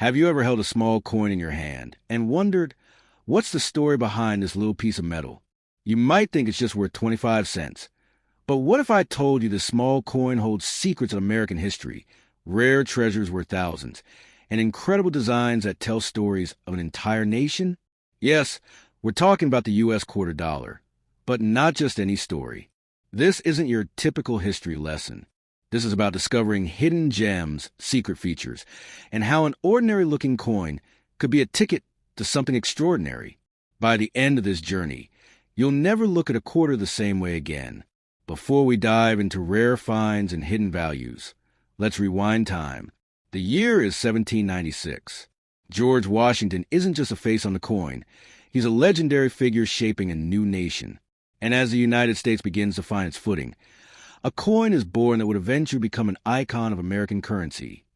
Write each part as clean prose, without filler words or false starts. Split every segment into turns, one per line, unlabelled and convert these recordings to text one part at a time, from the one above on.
Have you ever held a small coin in your hand and wondered, what's the story behind this little piece of metal? You might think it's just worth 25 cents. But what if I told you this small coin holds secrets of American history, rare treasures worth thousands, and incredible designs that tell stories of an entire nation? Yes, we're talking about the U.S. quarter dollar, but not just any story. This isn't your typical history lesson. This is about discovering hidden gems, secret features, and how an ordinary-looking coin could be a ticket to something extraordinary. By the end of this journey, you'll never look at a quarter the same way again. Before we dive into rare finds and hidden values, let's rewind time. The year is 1796. George Washington isn't just a face on the coin. He's a legendary figure shaping a new nation. And as the United States begins to find its footing, a coin is born that would eventually become an icon of American currency,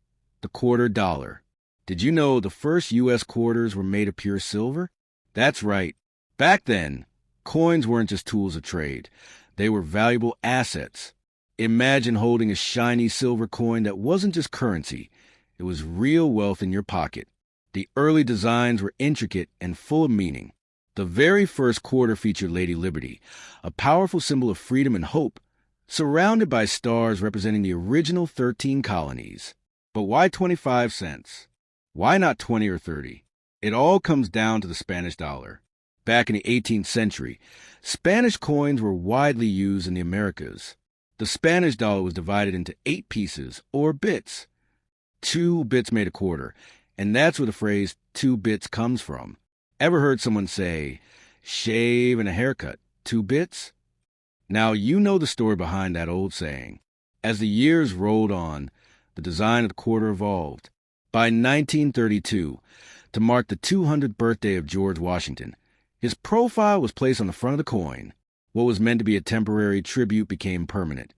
the quarter dollar. Did you know the first U.S. quarters were made of pure silver? That's right. Back then, coins weren't just tools of trade. They were valuable assets. Imagine holding a shiny silver coin that wasn't just currency. It was real wealth in your pocket. The early designs were intricate and full of meaning. The very first quarter featured Lady Liberty, a powerful symbol of freedom and hope, surrounded by stars representing the original 13 colonies. But why 25 cents? Why not 20 or 30? It all comes down to the Spanish dollar. Back in the 18th century, Spanish coins were widely used in the Americas. The Spanish dollar was divided into 8 pieces, or bits. 2 bits made a quarter, and that's where the phrase 2 bits comes from. Ever heard someone say, shave and a haircut, 2 bits? Now, you know the story behind that old saying. As the years rolled on, the design of the quarter evolved. By 1932, to mark the 200th birthday of George Washington, his profile was placed on the front of the coin. What was meant to be a temporary tribute became permanent.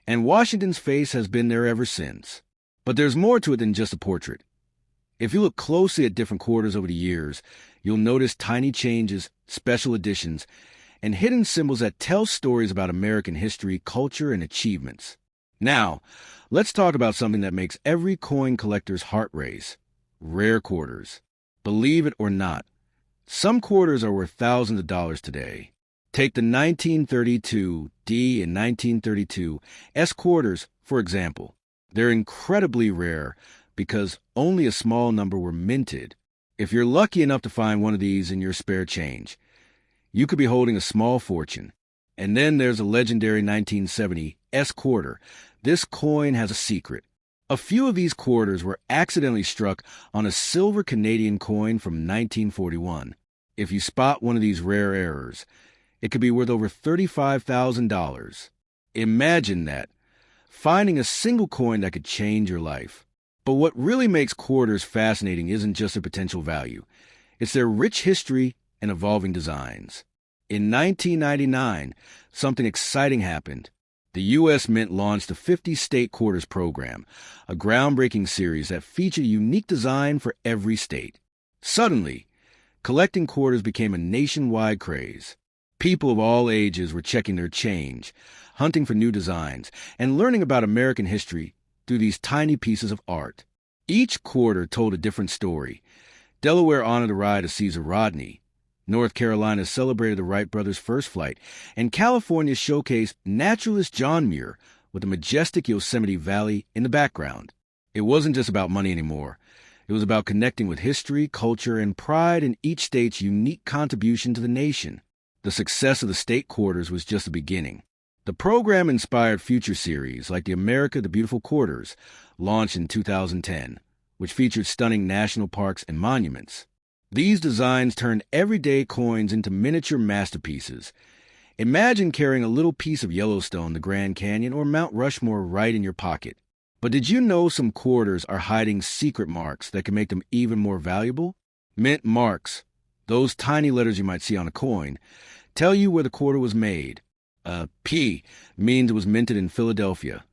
And Washington's face has been there ever since. But there's more to it than just a portrait. If you look closely at different quarters over the years, you'll notice tiny changes, special editions, and hidden symbols that tell stories about American history, culture, and achievements. Now, let's talk about something that makes every coin collector's heart race: rare quarters. Believe it or not, some quarters are worth thousands of dollars today. Take the 1932 D and 1932 S quarters, for example. They're incredibly rare because only a small number were minted. If you're lucky enough to find one of these in your spare change, you could be holding a small fortune. And then there's a legendary 1970 S quarter. This coin has a secret. A few of these quarters were accidentally struck on a silver Canadian coin from 1941. If you spot one of these rare errors, it could be worth over $35,000. Imagine that, finding a single coin that could change your life. But what really makes quarters fascinating isn't just their potential value. It's their rich history and evolving designs. In 1999, something exciting happened. The U.S. Mint launched the 50 State Quarters program, a groundbreaking series that featured a unique design for every state. Suddenly, collecting quarters became a nationwide craze. People of all ages were checking their change, hunting for new designs, and learning about American history through these tiny pieces of art. Each quarter told a different story. Delaware honored the ride of Caesar Rodney. North Carolina celebrated the Wright brothers' first flight, and California showcased naturalist John Muir with the majestic Yosemite Valley in the background. It wasn't just about money anymore. It was about connecting with history, culture, and pride in each state's unique contribution to the nation. The success of the state quarters was just the beginning. The program inspired future series like the America the Beautiful Quarters, launched in 2010, which featured stunning national parks and monuments. These designs turned everyday coins into miniature masterpieces. Imagine carrying a little piece of Yellowstone, the Grand Canyon, or Mount Rushmore right in your pocket. But did you know some quarters are hiding secret marks that can make them even more valuable? Mint marks, those tiny letters you might see on a coin, tell you where the quarter was made. P means it was minted in Philadelphia.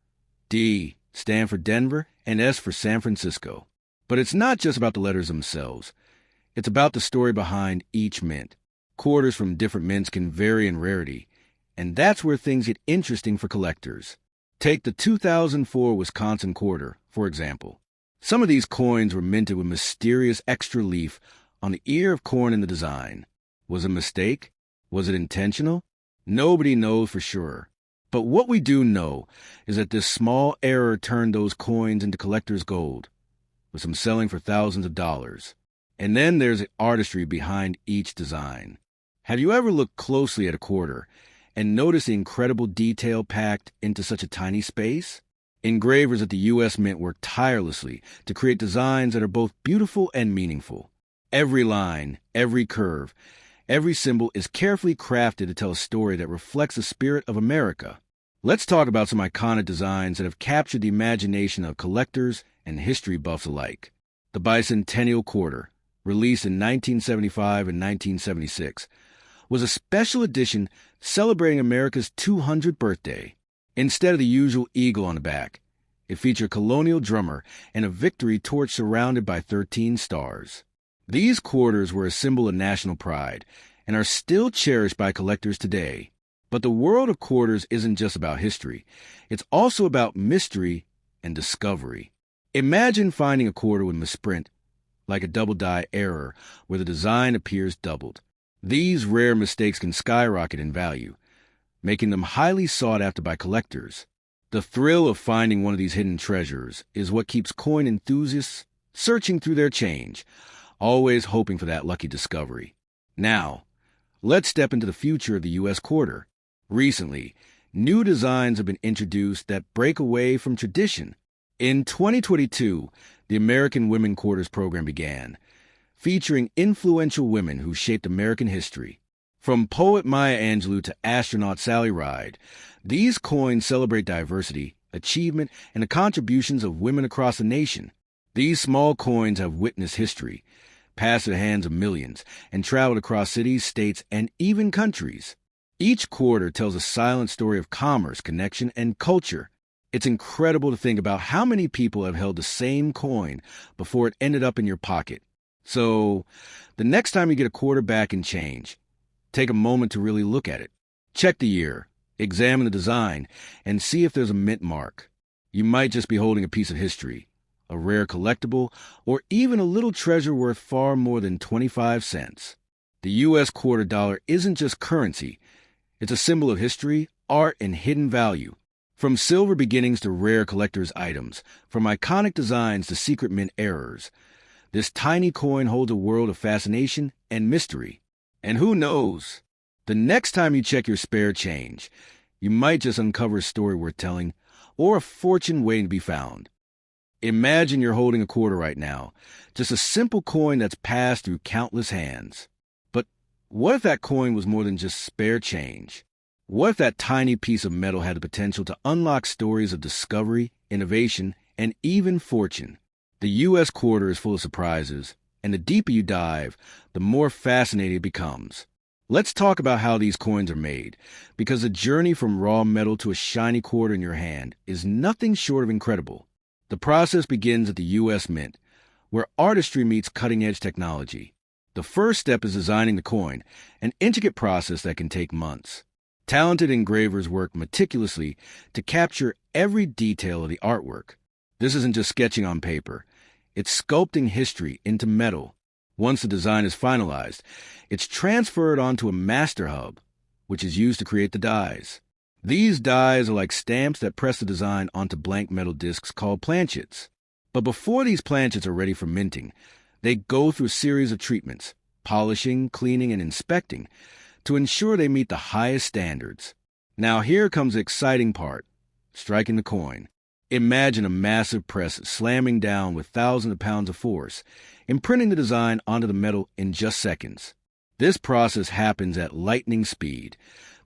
D stand for Denver, and S for San Francisco. But it's not just about the letters themselves. It's about the story behind each mint. Quarters from different mints can vary in rarity, and that's where things get interesting for collectors. Take the 2004 Wisconsin quarter, for example. Some of these coins were minted with mysterious extra leaf on the ear of corn in the design. Was it a mistake? Was it intentional? Nobody knows for sure. But what we do know is that this small error turned those coins into collector's gold, with some selling for thousands of dollars. And then there's the artistry behind each design. Have you ever looked closely at a quarter and noticed the incredible detail packed into such a tiny space? Engravers at the U.S. Mint work tirelessly to create designs that are both beautiful and meaningful. Every line, every curve, every symbol is carefully crafted to tell a story that reflects the spirit of America. Let's talk about some iconic designs that have captured the imagination of collectors and history buffs alike. The Bicentennial Quarter, released in 1975 and 1976, was a special edition celebrating America's 200th birthday. Instead of the usual eagle on the back, it featured a colonial drummer and a victory torch surrounded by 13 stars. These quarters were a symbol of national pride and are still cherished by collectors today. But the world of quarters isn't just about history. It's also about mystery and discovery. Imagine finding a quarter with misprint, like a double die error, where the design appears doubled. These rare mistakes can skyrocket in value, making them highly sought after by collectors. The thrill of finding one of these hidden treasures is what keeps coin enthusiasts searching through their change, always hoping for that lucky discovery. Now, let's step into the future of the U.S. quarter. Recently, new designs have been introduced that break away from tradition. In 2022, the American Women Quarters program began, featuring influential women who shaped American history. From poet Maya Angelou to astronaut Sally Ride, these coins celebrate diversity, achievement, and the contributions of women across the nation. These small coins have witnessed history, passed through the hands of millions, and traveled across cities, states, and even countries. Each quarter tells a silent story of commerce, connection, and culture. It's incredible to think about how many people have held the same coin before it ended up in your pocket. So, the next time you get a quarter back in change, take a moment to really look at it. Check the year, examine the design, and see if there's a mint mark. You might just be holding a piece of history, a rare collectible, or even a little treasure worth far more than 25 cents. The U.S. quarter dollar isn't just currency. It's a symbol of history, art, and hidden value. From silver beginnings to rare collector's items, from iconic designs to secret mint errors, this tiny coin holds a world of fascination and mystery. And who knows? The next time you check your spare change, you might just uncover a story worth telling or a fortune waiting to be found. Imagine you're holding a quarter right now, just a simple coin that's passed through countless hands. But what if that coin was more than just spare change? What if that tiny piece of metal had the potential to unlock stories of discovery, innovation, and even fortune? The U.S. quarter is full of surprises, and the deeper you dive, the more fascinating it becomes. Let's talk about how these coins are made, because the journey from raw metal to a shiny quarter in your hand is nothing short of incredible. The process begins at the U.S. Mint, where artistry meets cutting-edge technology. The first step is designing the coin, an intricate process that can take months. Talented engravers work meticulously to capture every detail of the artwork. This isn't just sketching on paper. It's sculpting history into metal. Once the design is finalized, it's transferred onto a master hub, which is used to create the dies. These dies are like stamps that press the design onto blank metal discs called planchets. But before these planchets are ready for minting, they go through a series of treatments, polishing, cleaning, and inspecting, to ensure they meet the highest standards. Now here comes the exciting part, striking the coin. Imagine a massive press slamming down with thousands of pounds of force, imprinting the design onto the metal in just seconds. This process happens at lightning speed,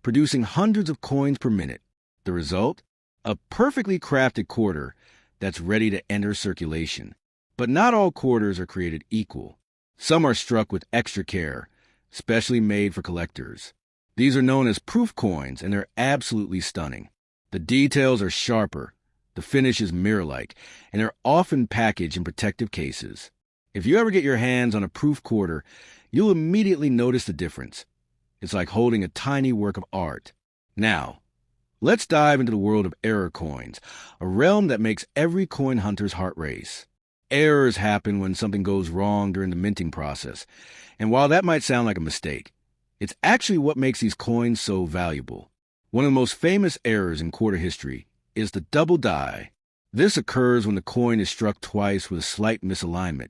producing hundreds of coins per minute. The result? A perfectly crafted quarter that's ready to enter circulation. But not all quarters are created equal. Some are struck with extra care, specially made for collectors. These are known as proof coins, and they're absolutely stunning. The details are sharper, the finish is mirror-like, and they're often packaged in protective cases. If you ever get your hands on a proof quarter, you'll immediately notice the difference. It's like holding a tiny work of art. Now, let's dive into the world of error coins, a realm that makes every coin hunter's heart race. Errors happen when something goes wrong during the minting process. And while that might sound like a mistake, it's actually what makes these coins so valuable. One of the most famous errors in quarter history is the double die. This occurs when the coin is struck twice with a slight misalignment,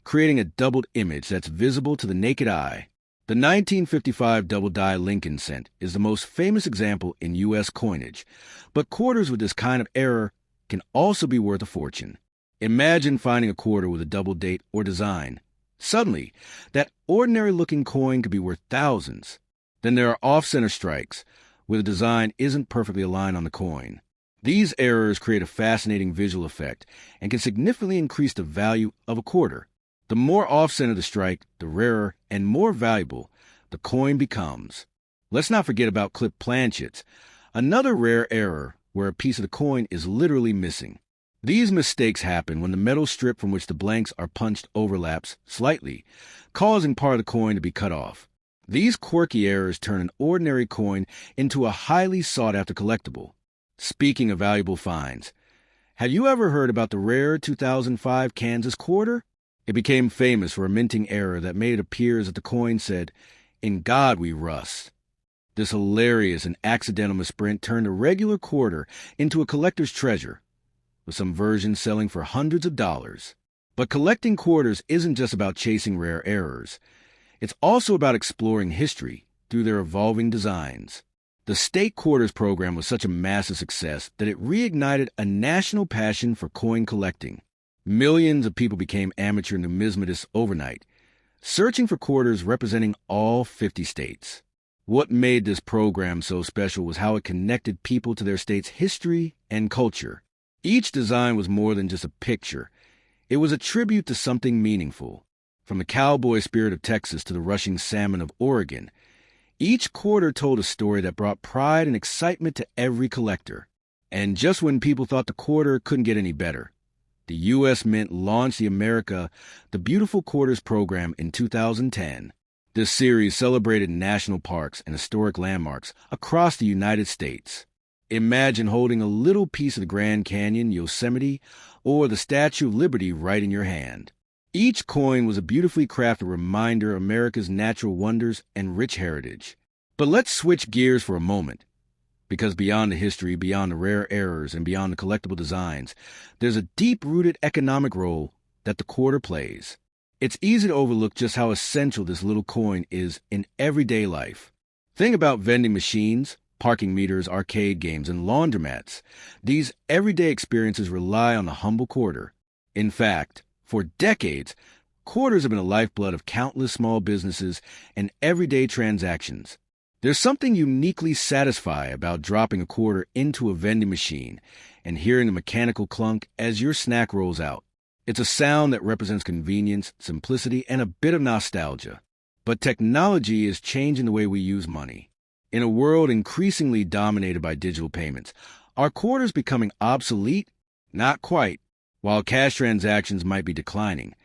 creating a doubled image that's visible to the naked eye. The 1955 double die Lincoln cent is the most famous example in U.S. coinage, but quarters with this kind of error can also be worth a fortune. Imagine finding a quarter with a double date or design. Suddenly, that ordinary-looking coin could be worth thousands. Then there are off-center strikes, where the design isn't perfectly aligned on the coin. These errors create a fascinating visual effect and can significantly increase the value of a quarter. The more off-center the strike, the rarer and more valuable the coin becomes. Let's not forget about clipped planchets, another rare error where a piece of the coin is literally missing. These mistakes happen when the metal strip from which the blanks are punched overlaps slightly, causing part of the coin to be cut off. These quirky errors turn an ordinary coin into a highly sought-after collectible. Speaking of valuable finds, have you ever heard about the rare 2005 Kansas quarter? It became famous for a minting error that made it appear as if the coin said, "In God we rust." This hilarious and accidental misprint turned a regular quarter into a collector's treasure, with some versions selling for hundreds of dollars. But collecting quarters isn't just about chasing rare errors. It's also about exploring history through their evolving designs. The state quarters program was such a massive success that it reignited a national passion for coin collecting. Millions of people became amateur numismatists overnight, searching for quarters representing all 50 states. What made this program so special was how it connected people to their state's history and culture. Each design was more than just a picture. It was a tribute to something meaningful. From the cowboy spirit of Texas to the rushing salmon of Oregon, each quarter told a story that brought pride and excitement to every collector. And just when people thought the quarter couldn't get any better, the U.S. Mint launched the Beautiful Quarters program in 2010. This series celebrated national parks and historic landmarks across the United States. Imagine holding a little piece of the Grand Canyon, Yosemite, or the Statue of Liberty right in your hand. Each coin was a beautifully crafted reminder of America's natural wonders and rich heritage. But let's switch gears for a moment, because beyond the history, beyond the rare errors, and beyond the collectible designs, there's a deep-rooted economic role that the quarter plays. It's easy to overlook just how essential this little coin is in everyday life. Think about vending machines, parking meters, arcade games, and laundromats. These everyday experiences rely on the humble quarter. In fact, for decades, quarters have been the lifeblood of countless small businesses and everyday transactions. There's something uniquely satisfying about dropping a quarter into a vending machine and hearing the mechanical clunk as your snack rolls out. It's a sound that represents convenience, simplicity, and a bit of nostalgia. But technology is changing the way we use money. In a world increasingly dominated by digital payments, are quarters becoming obsolete? Not quite. While cash transactions might be declining,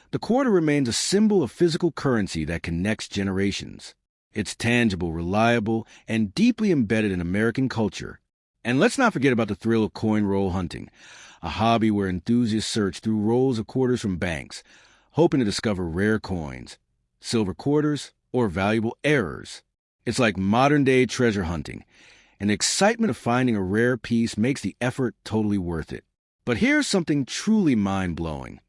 the quarter remains a symbol of physical currency that connects generations. It's tangible, reliable, and deeply embedded in American culture. And let's not forget about the thrill of coin roll hunting, a hobby where enthusiasts search through rolls of quarters from banks, hoping to discover rare coins, silver quarters, or valuable errors. It's like modern-day treasure hunting, and the excitement of finding a rare piece makes the effort totally worth it. But here's something truly mind-blowing.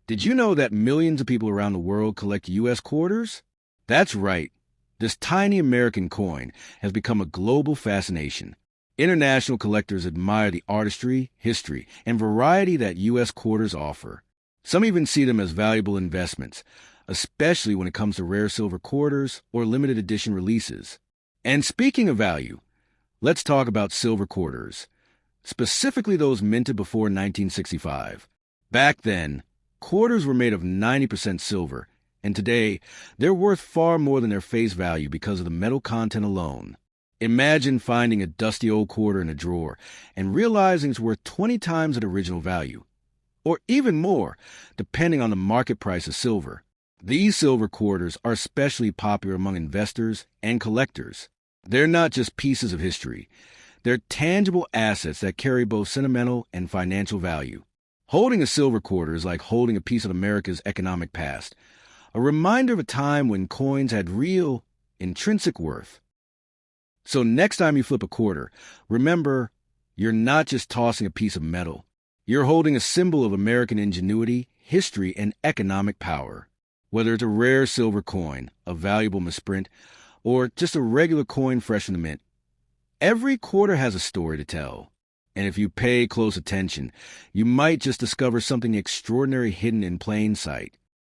Did you know that millions of people around the world collect U.S. quarters? That's right. This tiny American coin has become a global fascination. International collectors admire the artistry, history, and variety that U.S. quarters offer. Some even see them as valuable investments, especially when it comes to rare silver quarters or limited edition releases. And speaking of value, let's talk about silver quarters, specifically those minted before 1965. Back then, quarters were made of 90% silver, and today, they're worth far more than their face value because of the metal content alone. Imagine finding a dusty old quarter in a drawer and realizing it's worth 20 times its original value, or even more, depending on the market price of silver. These silver quarters are especially popular among investors and collectors. They're not just pieces of history. They're tangible assets that carry both sentimental and financial value. Holding a silver quarter is like holding a piece of America's economic past, a reminder of a time when coins had real, intrinsic worth. So next time you flip a quarter, remember, you're not just tossing a piece of metal. You're holding a symbol of American ingenuity, history, and economic power. Whether it's a rare silver coin, a valuable misprint, or just a regular coin fresh in the mint, every quarter has a story to tell. And if you pay close attention, you might just discover something extraordinary hidden in plain sight.